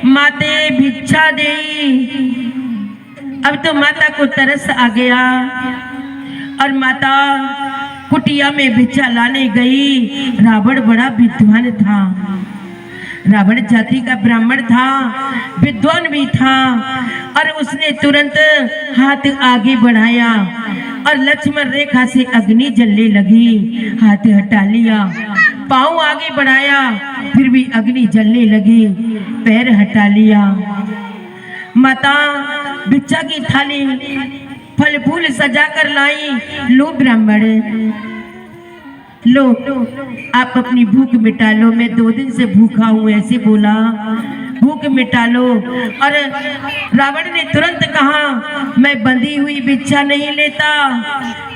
माते भिक्षा दे। अब तो माता को तरस आ गया और माता कुटिया में भिक्षा लाने गई। रावण बड़ा विद्वान था, रावण जाति का ब्राह्मण था, विद्वान भी था। और उसने तुरंत हाथ आगे बढ़ाया और लक्ष्मण रेखा से अग्नि जलने लगी। हाथ हटा लिया, पांव आगे बढ़ाया, फिर भी अग्नि जलने लगी। पैर हटा लिया। माता भिक्षा की थाली फल फूल सजा कर लाई। लो ब्राह्मण, लो आप अपनी भूख मिटा लो, मैं 2 दिन से भूखा हूँ, ऐसे बोला। भूख मिटा लो। और रावण ने तुरंत कहा, मैं बंधी हुई भिक्षा नहीं लेता।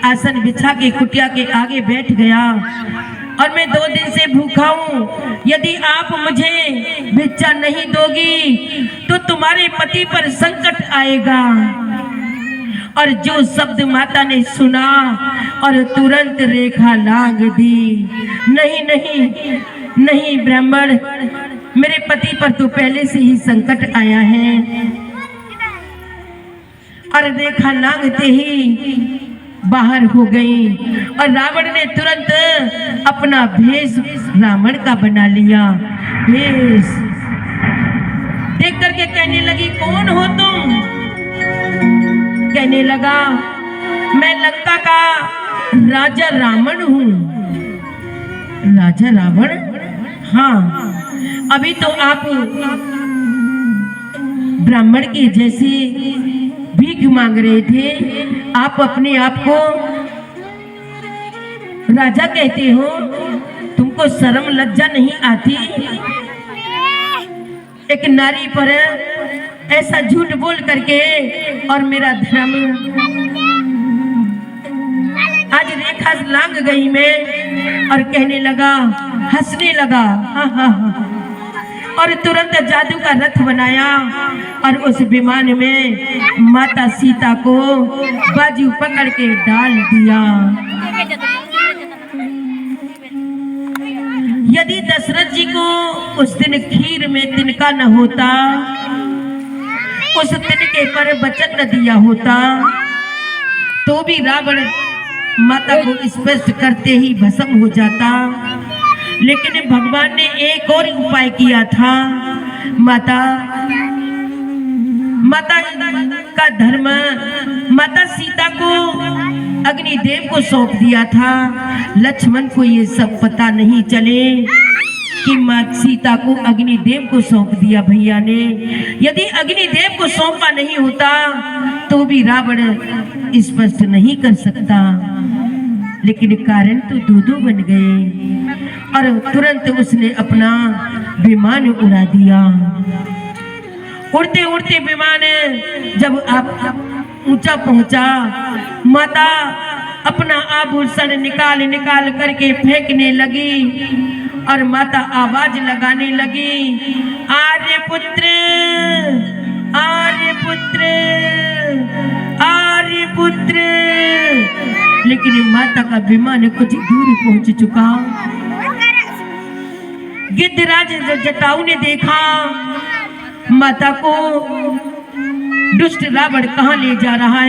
आसन बिछा के कुटिया के आगे बैठ गया और मैं 2 दिन से भूखा हूँ। यदि आप मुझे भिक्षा नहीं दोगी तो तुम्हारे पति पर संकट आएगा। और जो शब्द माता ने सुना और तुरंत रेखा लांग दी। नहीं नहीं नहीं ब्राह्मण, मेरे पति पर तो पहले से ही संकट आया है। और रेखा लांगते ही बाहर हो गई और रावण ने तुरंत अपना भेष रावण का बना लिया। भेष देख करके कहने लगी, कौन हो तुम? कहने लगा, मैं लंका का राजा रावण हूँ। राजा रावण? हाँ, अभी तो आप ब्राह्मण की जैसे भीख मांग रहे थे, आप अपने आप को राजा कहते हो? तुमको शर्म लज्जा नहीं आती? एक नारी पर ऐसा झूठ बोल करके और मेरा धर्म आज रेखा लांग गई मैं। और कहने लगा, हंसने लगा, हाँ हाँ हाँ। और तुरंत जादू का रथ बनाया और उस विमान में माता सीता को बाजू पकड़ के डाल दिया। यदि दशरथ जी को उस दिन खीर में तिनका न होता, उस तिनके पर वचन न दिया होता, तो भी रावण माता को स्पर्श करते ही भस्म हो जाता। लेकिन भगवान ने एक और उपाय किया था। माता का धर्म माता सीता को अग्निदेव को सौंप दिया था। लक्ष्मण को ये सब पता नहीं चले कि माँ सीता को अग्निदेव को सौंप दिया भैया ने। यदि अग्निदेव को सौंपा नहीं होता तो भी रावण स्पष्ट नहीं कर सकता। लेकिन कारण तो दो बन गए और तुरंत उसने अपना विमान उड़ा दिया। उड़ते उड़ते विमान जब आप ऊंचा पहुंचा, माता अपना आभूषण निकाल निकाल करके फेंकने लगी और माता आवाज लगाने लगी, आर्यपुत्र आर्यपुत्र आर्यपुत्र। लेकिन माता का विमान कुछ दूर पहुंच चुका। गिद्धराज जटाऊ ने देखा माता को दुष्ट रावण कहाँ ले जा रहा है।